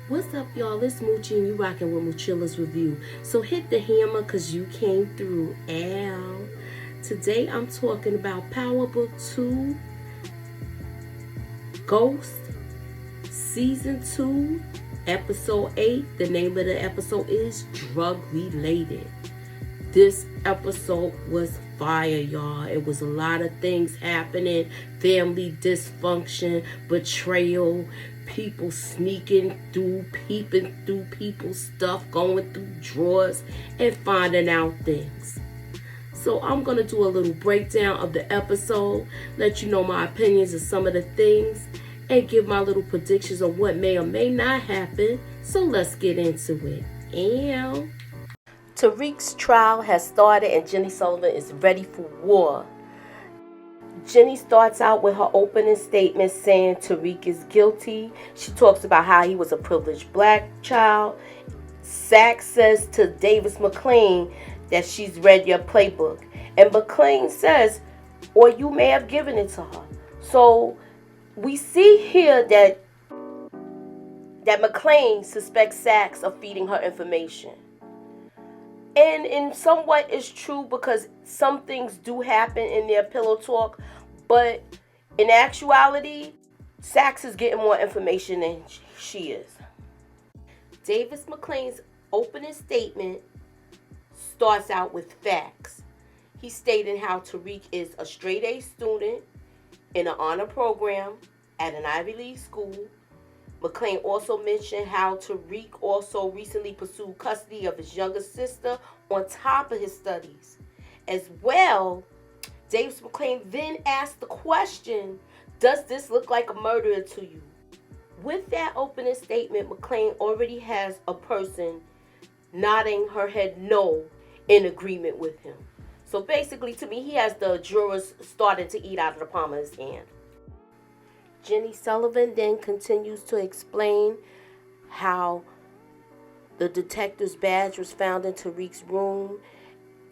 What's up, y'all? It's Moochie and you rocking with Moochilla's Review. So hit the hammer because you came through. Ow. Today I'm talking about Power Book 2, Ghost, Season 2, Episode 8. The name of the episode is Drug Related. This episode was fire, y'all. It was a lot of things happening. Family dysfunction, betrayal, people sneaking through, peeping through people's stuff, going through drawers, and finding out things. So I'm going to do a little breakdown of the episode, let you know my opinions of some of the things, and give my little predictions of what may or may not happen. So let's get into it. And Tariq's trial has started and Jenny Sullivan is ready for war. Jenny starts out with her opening statement saying Tariq is guilty. She talks about how he was a privileged black child. Saxe says to Davis McLean that she's read your playbook. And McLean says, or you may have given it to her. So we see here that McLean suspects Saxe of feeding her information. And in somewhat it's true because some things do happen in their pillow talk, but in actuality, Saxe is getting more information than she is. Davis McLean's opening statement starts out with facts. He's stating how Tariq is a straight A student in an honor program at an Ivy League school. McLean also mentioned how Tariq also recently pursued custody of his younger sister on top of his studies. As well, Davis McLean then asked the question, does this look like a murder to you? With that opening statement, McLean already has a person nodding her head no in agreement with him. So basically, to me, he has the jurors starting to eat out of the palm of his hand. Jenny Sullivan then continues to explain how the detective's badge was found in Tariq's room,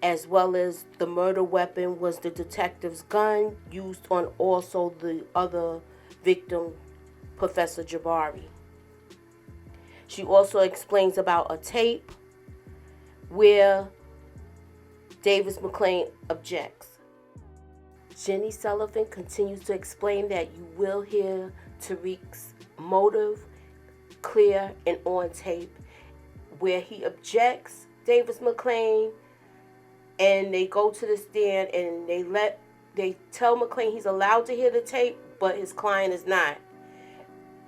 as well as the murder weapon was the detective's gun used on also the other victim, Professor Jabari. She also explains about a tape where Davis McLean objects. Jenny Sullivan continues to explain that you will hear Tariq's motive clear and on tape, where he objects Davis McLean, and they go to the stand and they tell McLean he's allowed to hear the tape, but his client is not.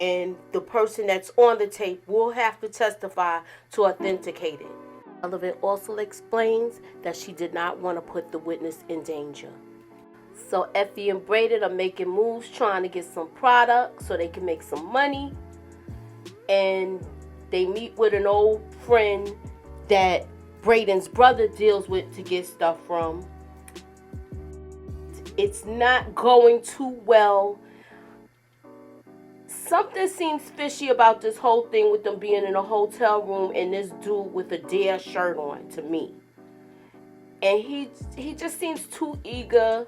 And the person that's on the tape will have to testify to authenticate it. Sullivan also explains that she did not want to put the witness in danger. So Effie and Braden are making moves trying to get some product so they can make some money. And they meet with an old friend that Braden's brother deals with to get stuff from. It's not going too well. Something seems fishy about this whole thing with them being in a hotel room and this dude with a Dare shirt on to me. And he just seems too eager.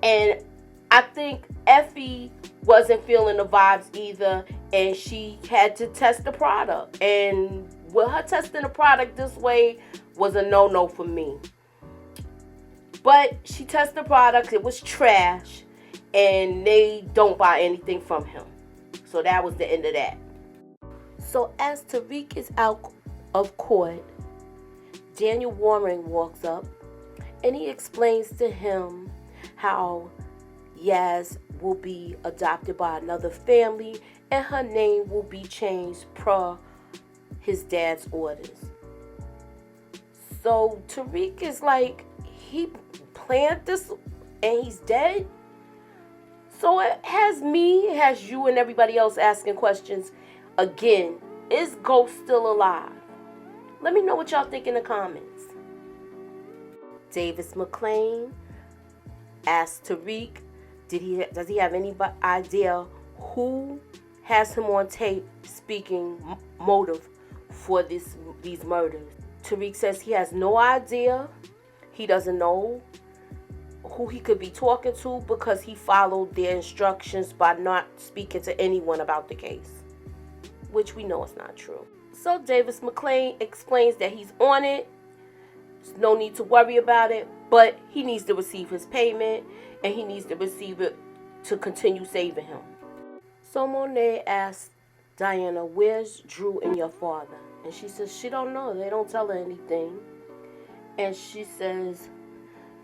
And I think Effie wasn't feeling the vibes either, and she had to test the product. And with her testing the product this way was a no-no for me. But she tested the product, it was trash, and they don't buy anything from him. So that was the end of that. So as Tariq is out of court, Daniel Warren walks up, and he explains to him how Yaz will be adopted by another family and her name will be changed per his dad's orders. So Tariq is like, he planned this and he's dead? So it has you and everybody else asking questions. Again, is Ghost still alive? Let me know what y'all think in the comments. Davis McLean asked Tariq, does he have any idea who has him on tape speaking motive for these murders? Tariq says he has no idea. He doesn't know who he could be talking to because he followed their instructions by not speaking to anyone about the case. which we know is not true. So Davis McClain explains that he's on it. There's no need to worry about it, but he needs to receive his payment, and he needs to receive it to continue saving him. So Monet asks Diana, where's Drew and your father? And she says she don't know. They don't tell her anything. And she says,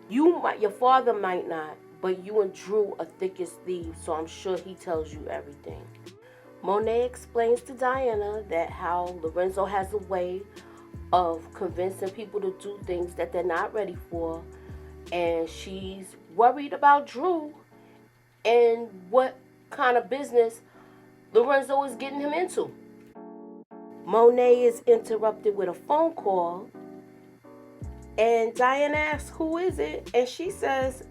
your father might not, but you and Drew are thick as thieves, so I'm sure he tells you everything. Monet explains to Diana that how Lorenzo has a way of convincing people to do things that they're not ready for, and she's worried about Drew and what kind of business Lorenzo is getting him into. Monet is interrupted with a phone call, and Diana asks, who is it? And she says,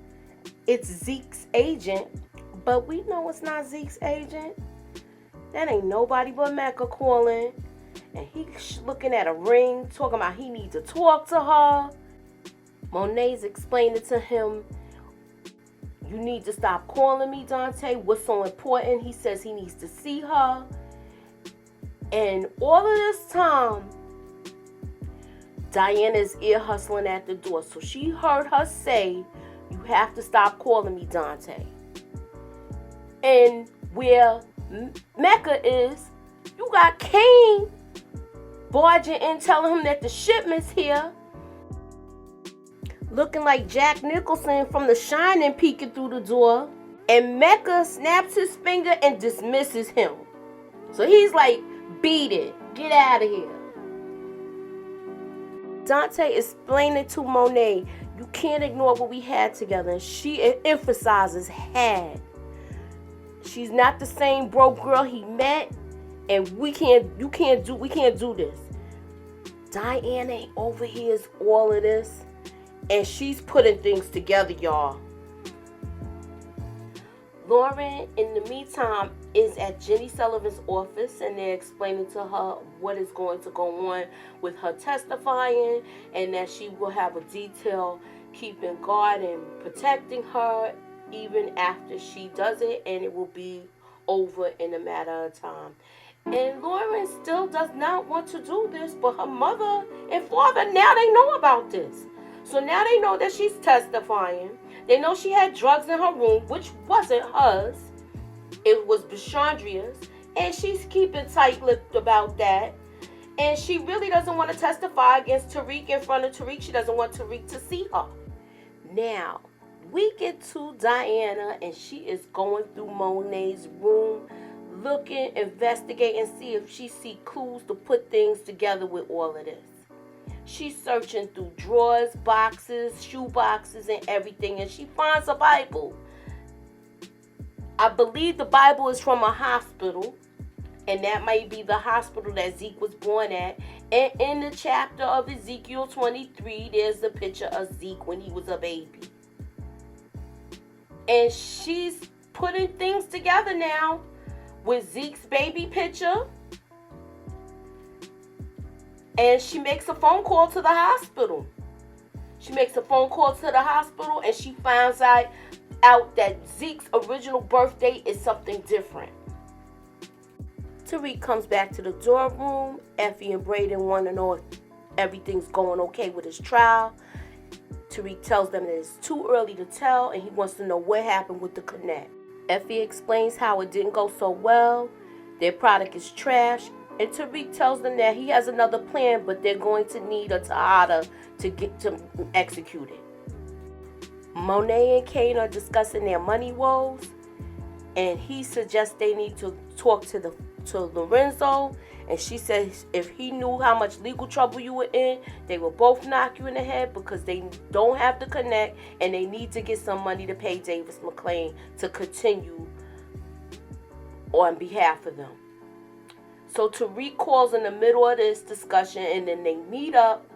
it's Zeke's agent, but we know it's not Zeke's agent. That ain't nobody but Mecca calling. And he's looking at a ring, talking about he needs to talk to her. Monet's explaining to him, you need to stop calling me, Dante. What's so important? He says he needs to see her. And all of this time, Diana's ear hustling at the door. So she heard her say, you have to stop calling me, Dante. And where Mecca is, you got Kane barging in, telling him that the shipment's here. Looking like Jack Nicholson from The Shining peeking through the door. And Mecca snaps his finger and dismisses him. So he's like, beat it. Get out of here. Dante explaining to Monet, you can't ignore what we had together. And she emphasizes had. She's not the same broke girl he met, and we can't do this. Diana overhears all of this, and she's putting things together, y'all. Lauren, in the meantime, is at Jenny Sullivan's office, and they're explaining to her what is going to go on with her testifying, and that she will have a detail keeping guard and protecting her even after she does it, and it will be over in a matter of time. And Lauren still does not want to do this, but her mother and father, now they know about this. So now they know that she's testifying. They know she had drugs in her room, which wasn't hers. It was Bishandria's, and she's keeping tight-lipped about that. And she really doesn't want to testify against Tariq in front of Tariq. She doesn't want Tariq to see her. Now, we get to Diana, and she is going through Monet's room, looking, investigating, see if she see clues to put things together with all of this. She's searching through drawers, boxes, shoe boxes, and everything, and she finds a Bible. I believe the Bible is from a hospital, and that might be the hospital that Zeke was born at. And in the chapter of Ezekiel 23, there's a picture of Zeke when he was a baby. And she's putting things together now with Zeke's baby picture. And she makes a phone call to the hospital. She makes a phone call to the hospital, and she finds out that Zeke's original birth date is something different. Tariq comes back to the dorm room. Effie and Braden want to know if everything's going okay with his trial. Tariq tells them that it's too early to tell, and he wants to know what happened with the Connect. Effie explains how it didn't go so well. Their product is trash. And Tariq tells them that he has another plan, but they're going to need a Tahada to get to execute it. Monet and Kane are discussing their money woes, and he suggests they need to talk to Lorenzo. And she says if he knew how much legal trouble you were in, they will both knock you in the head because they don't have the Connect, and they need to get some money to pay Davis McClain to continue on behalf of them. So Tariq calls in the middle of this discussion, and then they meet up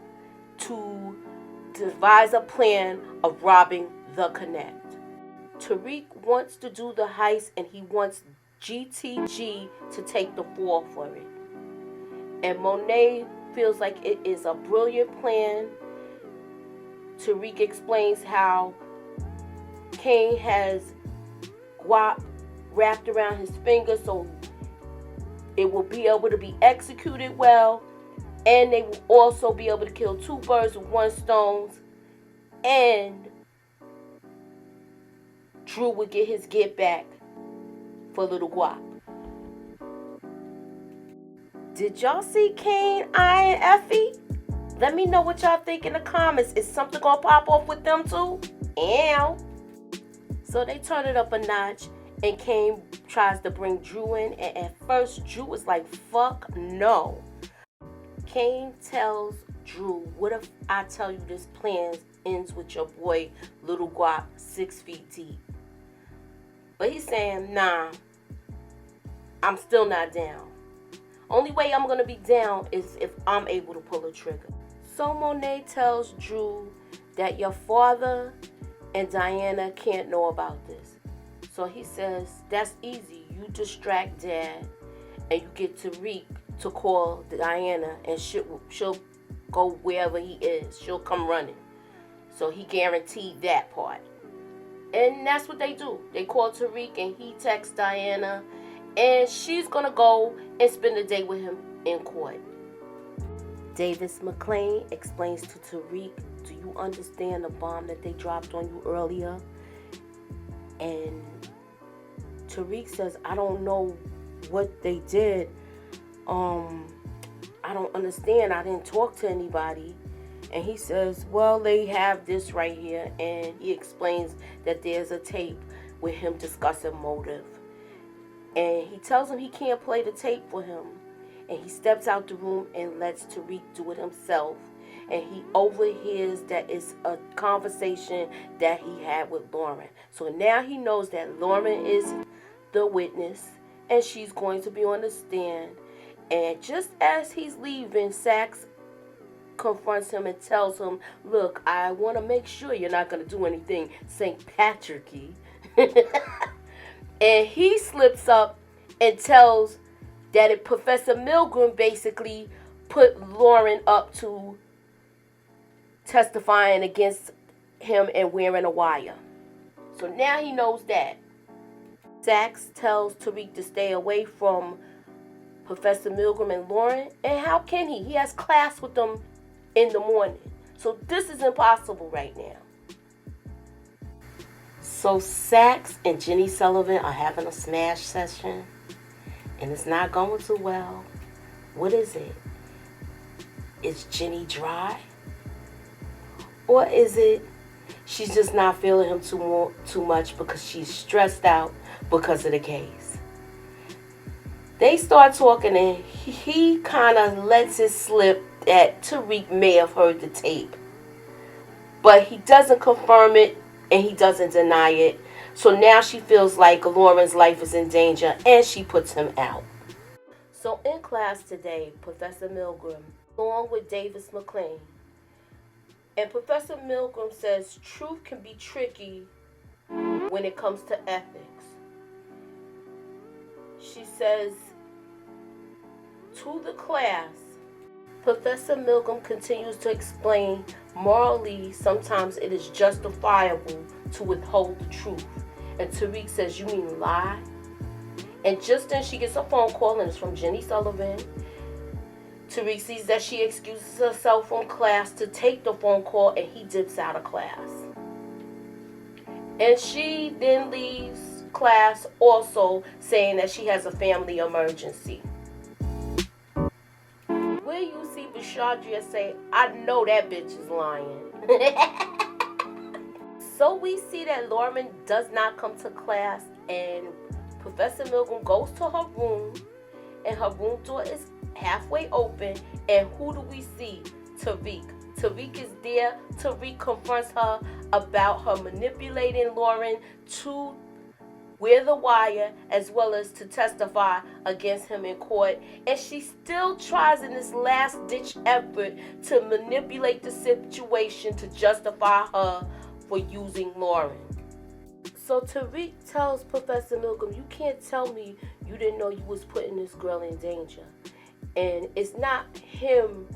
to devise a plan of robbing the Connect. Tariq wants to do the heist, and he wants GTG to take the fall for it. And Monet feels like it is a brilliant plan. Tariq explains how Kane has guap wrapped around his finger, so it will be able to be executed well, and they will also be able to kill two birds with one stone, and Drew would get his get back for Little Guap. Did y'all see Kane eyeing Effie? Let me know what y'all think in the comments. Is something gonna pop off with them too? Ew. So they turn it up a notch, and Kane tries to bring Drew in, and at first Drew was like, fuck no. Kane tells Drew, what if I tell you this plan ends with your boy Little Guap 6 feet deep? But he's saying, nah, I'm still not down. Only way I'm going to be down is if I'm able to pull a trigger. So Monet tells Drew that your father and Diana can't know about this. So he says, that's easy. You distract Dad and you get Tariq to call Diana, and she'll go wherever he is. She'll come running. So he guaranteed that part. And that's what they do. They call Tariq and he texts Diana, and she's going to go and spend the day with him in court. Davis McClain explains to Tariq, do you understand the bomb that they dropped on you earlier? And Tariq says, I don't know what they did. I don't understand. I didn't talk to anybody. And he says, well, they have this right here. And he explains that there's a tape with him discussing motive. And he tells him he can't play the tape for him. And he steps out the room and lets Tariq do it himself. And he overhears that it's a conversation that he had with Lauren. So now he knows that Lauren is the witness, and she's going to be on the stand. And just as he's leaving, Saxe confronts him and tells him, look, I want to make sure you're not going to do anything St. Patrick-y. And he slips up and tells that Professor Milgram basically put Lauren up to testifying against him and wearing a wire. So now he knows that. Saxe tells Tariq to stay away from Professor Milgram and Lauren. And how can he? He has class with them in the morning. So this is impossible right now. So Saxe and Jenny Sullivan are having a smash session. And it's not going too well. What is it? Is Jenny dry? Or is it she's just not feeling him too much because she's stressed out because of the case? They start talking, and he kind of lets it slip that Tariq may have heard the tape. But he doesn't confirm it, and he doesn't deny it. So now she feels like Lauren's life is in danger, and she puts him out. So in class today, Professor Milgram, along with Davis McClain, and Professor Milgram says truth can be tricky when it comes to ethics. She says to the class, Professor Milgram continues to explain morally sometimes it is justifiable to withhold the truth. And Tariq says, you mean lie? And just then she gets a phone call, and it's from Jenny Sullivan. Tariq sees that she excuses herself from class to take the phone call, and he dips out of class. And she then leaves class also saying that she has a family emergency. Where you see Bashadria say, I know that bitch is lying. So we see that Lauren does not come to class, and Professor Milgram goes to her room, and her room door is halfway open, and who do we see? Tariq. Tariq is there. Tariq confronts her about her manipulating Lauren to wear the wire as well as to testify against him in court. And she still tries in this last-ditch effort to manipulate the situation to justify her for using Lauren. So Tariq tells Professor Milgram, you can't tell me you didn't know you was putting this girl in danger. And it's not him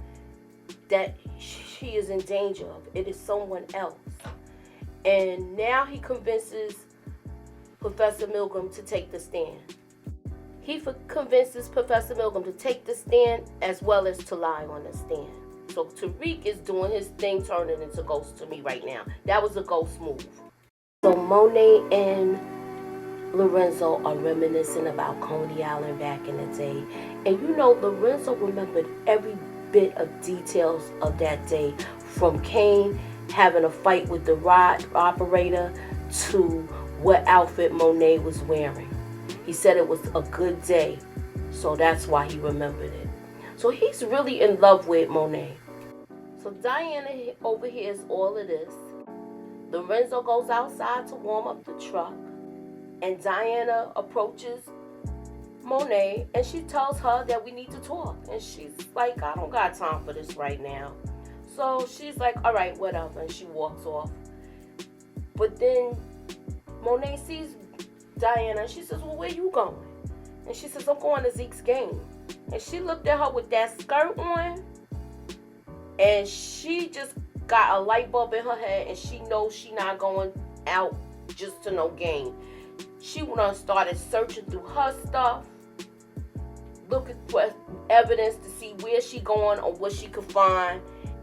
that she is in danger of. It is someone else. And now he convinces Professor Milgram to take the stand. He convinces Professor Milgram to take the stand as well as to lie on the stand. So Tariq is doing his thing, turning into Ghost to me right now. That was a Ghost move. So Monet and Lorenzo are reminiscing about Coney Island back in the day. And you know, Lorenzo remembered every bit of details of that day, from Kane having a fight with the rod operator to what outfit Monet was wearing. He said it was a good day, so that's why he remembered it. So he's really in love with Monet. So Diana overhears all of this. Lorenzo goes outside to warm up the truck, and Diana approaches Monet and she tells her that we need to talk. And she's like, I don't got time for this right now. So she's like, all right, whatever, and she walks off. But then Monet sees Diana and she says, well, where you going? And she says, I'm going to Zeke's game. And she looked at her with that skirt on, and she just got a light bulb in her head, and she knows she not going out just to no game. She started searching through her stuff, looking for evidence to see where she going or what she could find.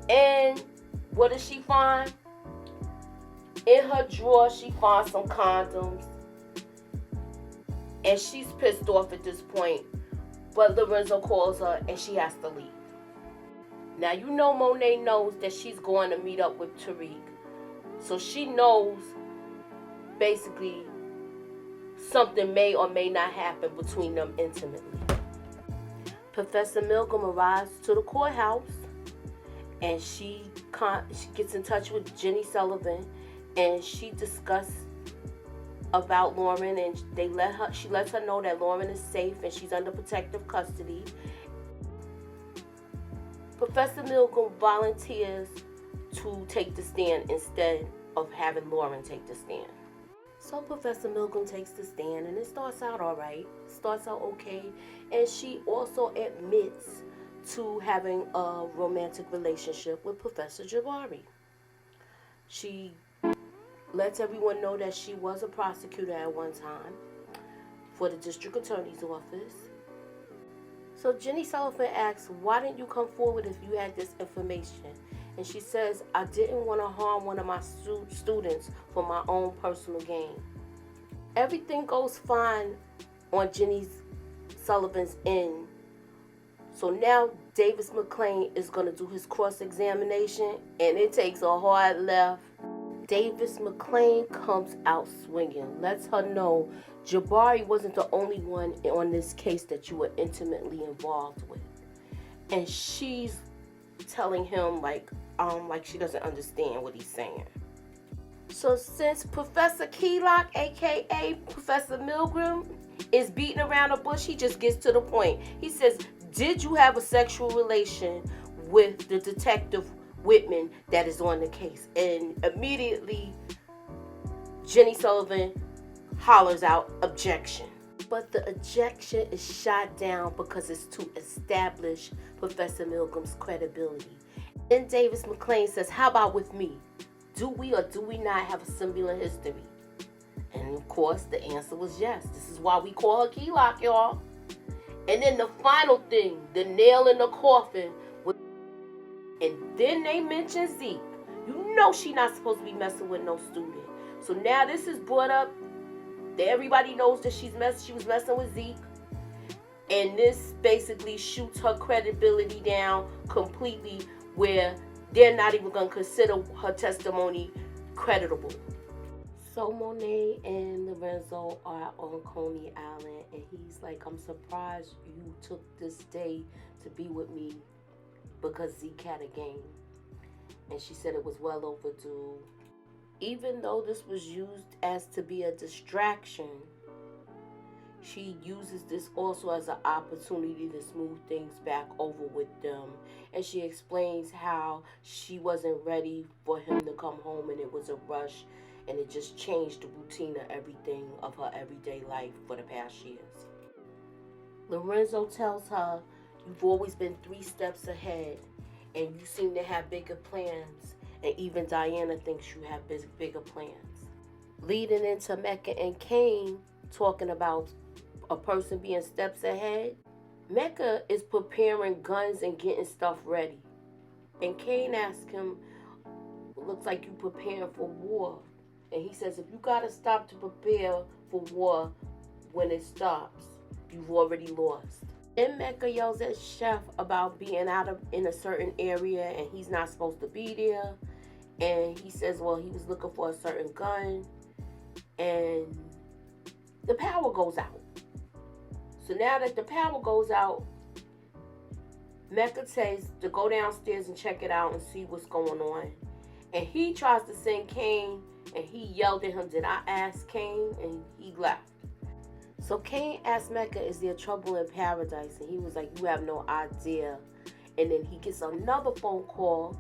And what did she find? In her drawer, she found some condoms. And she's pissed off at this point. But Lorenzo calls her and she has to leave. Now, you know Monet knows that she's going to meet up with Tariq. So she knows basically something may or may not happen between them intimately. Professor Milgram arrives to the courthouse and she gets in touch with Jenny Sullivan, and she discusses about Lauren, and she lets her know that Lauren is safe and she's under protective custody. Professor Milgram volunteers to take the stand instead of having Lauren take the stand. So Professor Milgram takes the stand, and it starts out all right. Starts out okay. And she also admits to having a romantic relationship with Professor Jabari. She lets everyone know that she was a prosecutor at one time for the district attorney's office. So Jenny Sullivan asks, why didn't you come forward if you had this information? And she says, I didn't want to harm one of my students for my own personal gain. Everything goes fine on Jenny Sullivan's end. So now Davis McClain is going to do his cross-examination, and it takes a hard left. Davis McClain comes out swinging, lets her know Jabari wasn't the only one on this case that you were intimately involved with. And she's telling him like she doesn't understand what he's saying. So since Professor Keylock, aka Professor Milgram, is beating around the bush, he just gets to the point. He says, did you have a sexual relation with the detective Whitman that is on the case? And immediately Jenny Sullivan hollers out objection. But the objection is shot down because it's to establish Professor Milgram's credibility. Then Davis McClain says, how about with me? Do we or do we not have a similar history? And of course the answer was yes. This is why we call her Keylock, y'all. And then the final thing, the nail in the coffin, and then they mention Zeke. You know she not supposed to be messing with no student. So now this is brought up. Everybody knows that she was messing with Zeke. And this basically shoots her credibility down completely, where they're not even going to consider her testimony creditable. So Monet and Lorenzo are on Coney Island, and he's like, I'm surprised you took this day to be with me because Zeke had a game. And she said it was well overdue. Even though this was used as to be a distraction, she uses this also as an opportunity to smooth things back over with them. And she explains how she wasn't ready for him to come home, and it was a rush, and it just changed the routine of everything of her everyday life for the past years. Lorenzo tells her, you've always been 3 steps ahead, and you seem to have bigger plans. And even Diana thinks you have bigger plans. Leading into Mecca and Kane talking about a person being steps ahead, Mecca is preparing guns and getting stuff ready. And Cain asks him, looks like you preparing for war. And he says, if you gotta stop to prepare for war, when it stops, you've already lost. Then Mecca yells at Chef about being in a certain area and he's not supposed to be there. And he says, well, he was looking for a certain gun. And the power goes out. So now that the power goes out, Mecca says to go downstairs and check it out and see what's going on. And he tries to send Cain, and he yelled at him, did I ask Cain? And he left. So Cain asked Mecca, is there trouble in paradise? And he was like, you have no idea. And then he gets another phone call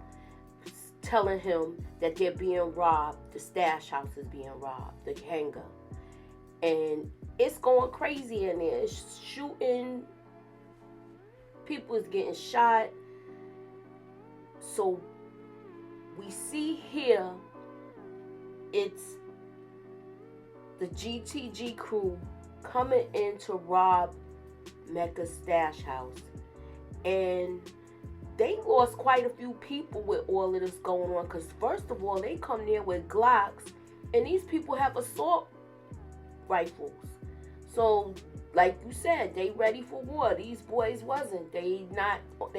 telling him that they're being robbed. The stash house is being robbed, the hangar. And it's going crazy in there. It's shooting. People is getting shot. So we see here, it's the GTG crew coming in to rob Mecca's stash house. And they lost quite a few people with all of this going on. Because first of all, they come there with Glocks. And these people have assault rifles. So, like you said, they ready for war. These boys wasn't. They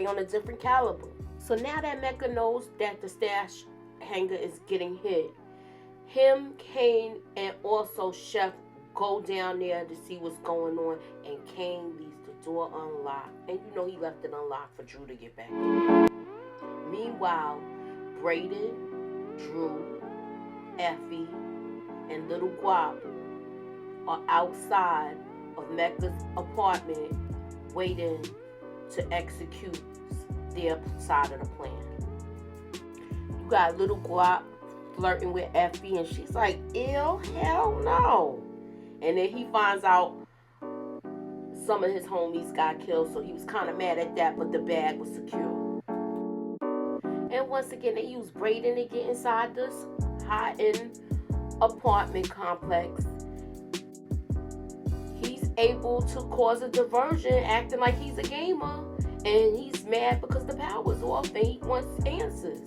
on a different caliber. So now that Mecca knows that the stash hangar is getting hit, him, Cain, and also Chef go down there to see what's going on, and Cain leaves the door unlocked. And you know he left it unlocked for Drew to get back in. Meanwhile, Braden, Drew, Effie, and Little Guap are outside of Mecca's apartment waiting to execute their side of the plan. You got Little Guap flirting with Effie, and she's like, ew, hell no. And then he finds out some of his homies got killed, so he was kind of mad at that, but the bag was secure. And once again, they use Braden to get inside this high-end apartment complex. He's able to cause a diversion, acting like he's a gamer, and he's mad because the power's off and he wants answers.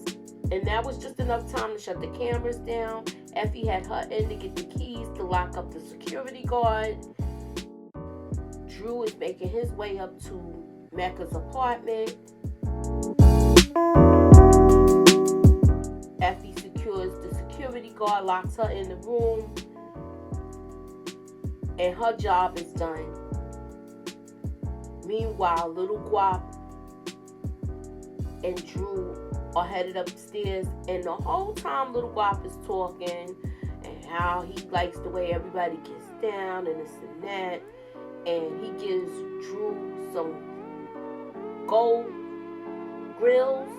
And that was just enough time to shut the cameras down. Effie had her in to get the keys to lock up the security guard. Drew is making his way up to Mecca's apartment. Effie secures the security guard, locks her in the room, and her job is done. Meanwhile, Little Guap and Drew are headed upstairs, and the whole time Little Guap is talking and how he likes the way everybody gets down and this and that, and he gives Drew some gold grills,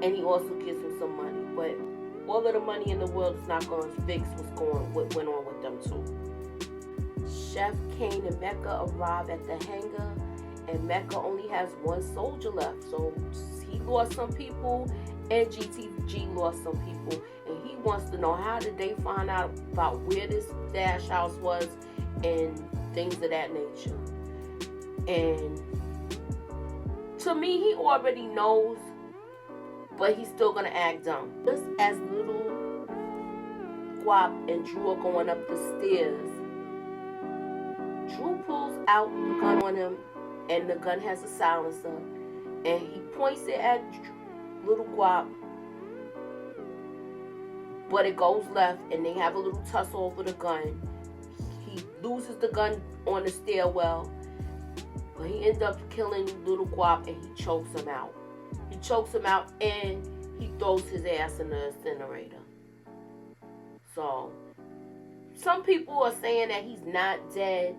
and he also gives him some money. But all of the money in the world is not going to fix what went on with them two. Chef, Cain, and Mecca arrive at the hangar, and Mecca only has one soldier left. So he lost some people, and GTG lost some people, and he wants to know how did they find out about where this stash house was and things of that nature. And to me, he already knows, but he's still gonna act dumb. Just as Little Guap and Drew are going up the stairs, Drew pulls out the gun on him, and the gun has a silencer, and he points it at Little Guap, but it goes left, and they have a little tussle over the gun. He loses the gun on the stairwell, but he ends up killing Little Guap, and he chokes him out. He chokes him out, and he throws his ass in the incinerator. So, some people are saying that he's not dead.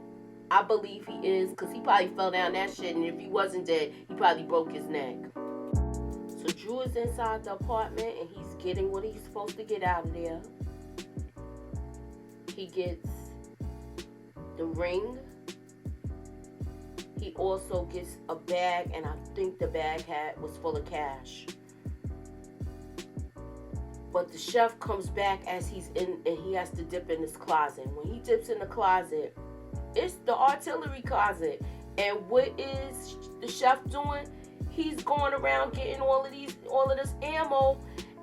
I believe he is, because he probably fell down that shit, and if he wasn't dead, he probably broke his neck. So Drew is inside the apartment, and he's getting what he's supposed to get out of there. He gets the ring. He also gets a bag, and I think the bag was full of cash. But the chef comes back as he's in, and he has to dip in his closet. When he dips in the closet, It's the artillery closet. And what is the chef doing? He's going around getting all of this ammo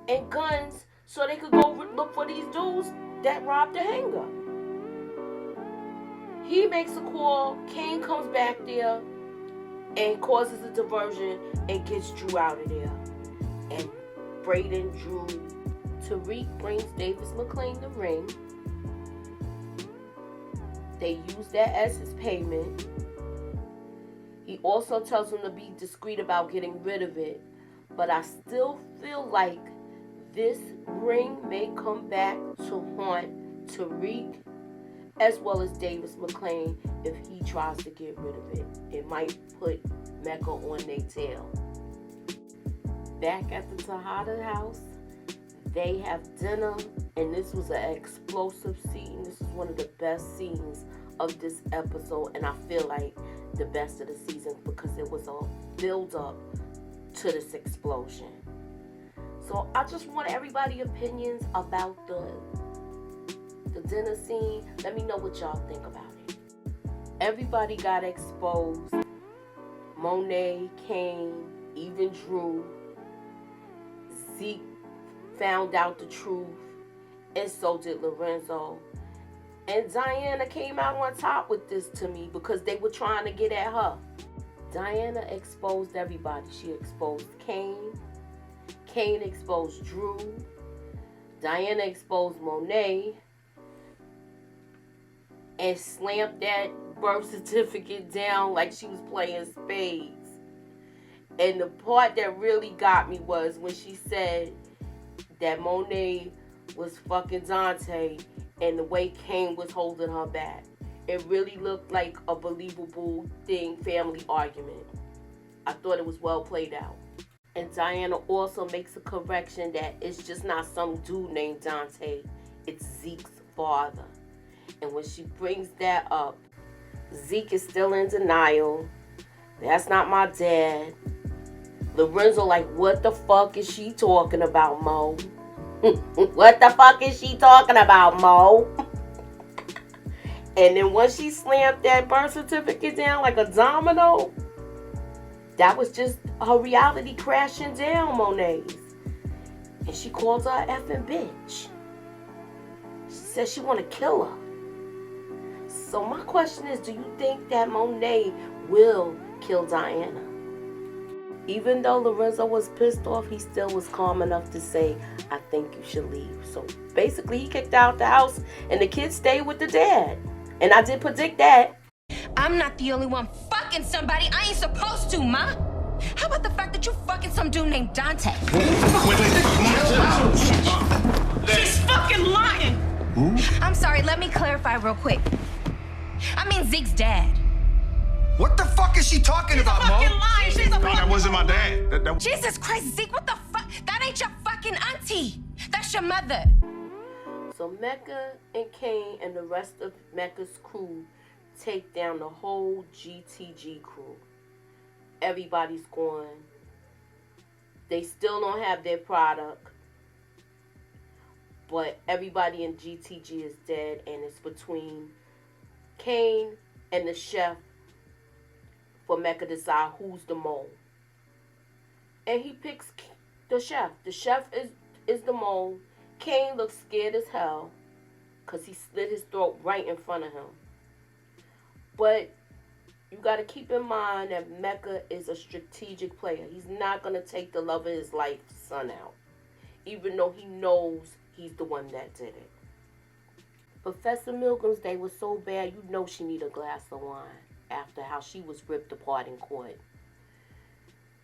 and guns so they could go look for these dudes that robbed the hangar. He makes a call. Kane comes back there and causes a diversion and gets Drew out of there. And Braden, Drew, Tariq brings Davis McClain the ring. They use that as his payment. He also tells him to be discreet about getting rid of it. But I still feel like this ring may come back to haunt Tariq as well as Davis McClain if he tries to get rid of it. It might put Mecca on their tail. Back at the Tejada house, they have dinner, and this was an explosive scene. This is one of the best scenes of this episode, and I feel like the best of the season because it was a build-up to this explosion. So I just want everybody's opinions about the dinner scene. Let me know what y'all think about it. Everybody got exposed. Monet, Kane, even Drew. Zeke found out the truth, and so did Lorenzo. And Diana came out on top with this to me because they were trying to get at her. Diana exposed everybody. She exposed Kane. Kane exposed Drew. Diana exposed Monet. And slammed that birth certificate down like she was playing spades. And the part that really got me was when she said that Monet was fucking Dante and the way Kane was holding her back. It really looked like a believable family argument. I thought it was well played out. And Diana also makes a correction that it's just not some dude named Dante. It's Zeke's father. And when she brings that up, Zeke is still in denial. That's not my dad. Lorenzo like, what the fuck is she talking about, Mo? What the fuck is she talking about, Mo? And then once she slammed that birth certificate down like a domino, that was just her reality crashing down, Monet's. And she calls her a effing bitch. She says she want to kill her. So my question is, do you think that Monet will kill Diana? Even though Lorenzo was pissed off, he still was calm enough to say, I think you should leave. So basically, he kicked out the house and the kids stayed with the dad. And I did predict that. I'm not the only one fucking somebody I ain't supposed to, Ma. How about the fact that you fucking some dude named Dante? Wait. She's fucking lying. Who? I'm sorry, let me clarify real quick. I mean Zeke's dad. What the fuck is she talking about, Mo? Fucking lying. She's a fucking That wasn't my dad. That... Jesus Christ, Zeke, what the fuck? That ain't your fucking auntie. That's your mother. So Mecca and Kane and the rest of Mecca's crew take down the whole GTG crew. Everybody's gone. They still don't have their product. But everybody in GTG is dead, and it's between Kane and the chef for Mecca to decide who's the mole. And he picks the chef. The chef is the mole. Kane looks scared as hell because he slit his throat right in front of him. But you got to keep in mind that Mecca is a strategic player. He's not going to take the love of his life son out, even though he knows he's the one that did it. Professor Milgram's day was so bad, you know she need a glass of wine after how she was ripped apart in court.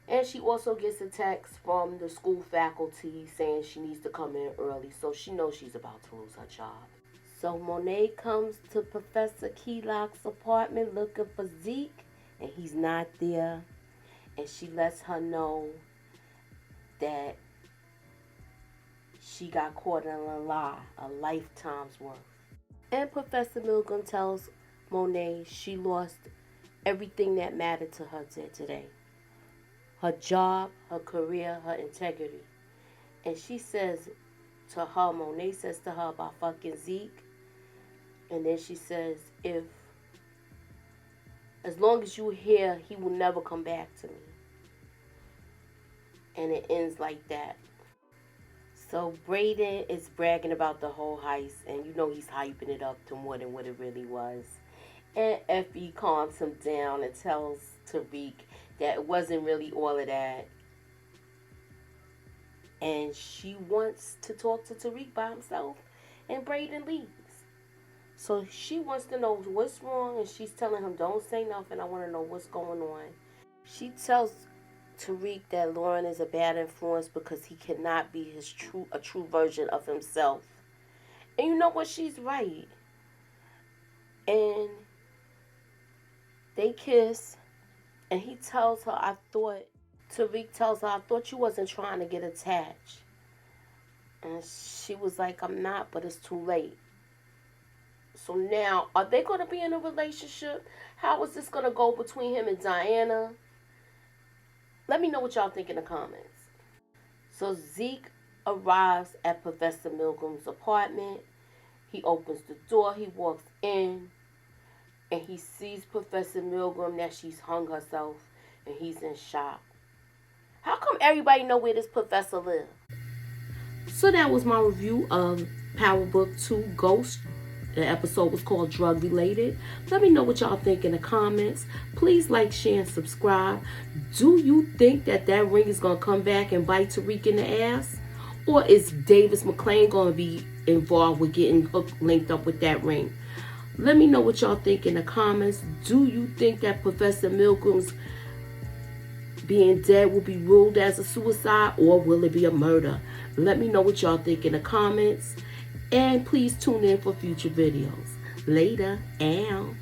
And she also gets a text from the school faculty saying she needs to come in early, so she knows she's about to lose her job. So Monet comes to Professor Keylock's apartment looking for Zeke, and he's not there. And she lets her know that she got caught in a lie, a lifetime's worth. And Professor Milgram tells Monet she lost everything that mattered to her today. Her job, her career, her integrity. And she says to her, Monet says to her about fucking Zeke. And then she says, if As long as you here, he will never come back to me. And it ends like that. So Braden is bragging about the whole heist, and you know he's hyping it up to more than what it really was. And Effie calms him down and tells Tariq that it wasn't really all of that. And she wants to talk to Tariq by himself, and Braden leaves. So she wants to know what's wrong, and she's telling him, don't say nothing, I want to know what's going on. She tells Tariq that Lauren is a bad influence because he cannot be a true version of himself. And you know what? She's right. And they kiss, and he tells her, Tariq tells her, I thought you wasn't trying to get attached. And she was like, I'm not, but it's too late. So now, are they going to be in a relationship? How is this going to go between him and Diana? Let me know what y'all think in the comments. So Zeke arrives at Professor Milgram's apartment. He opens the door. He walks in. And he sees Professor Milgram that she's hung herself. And he's in shock. How come everybody know where this professor lives? So that was my review of Power Book 2 Ghost. The episode was called Drug Related. Let me know what y'all think in the comments. Please like, share, and subscribe. Do you think that ring is going to come back and bite Tariq in the ass? Or is Davis McClain going to be involved with getting linked up with that ring? Let me know what y'all think in the comments. Do you think that Professor Milgram's being dead will be ruled as a suicide, or will it be a murder? Let me know what y'all think in the comments. And please tune in for future videos. Later, and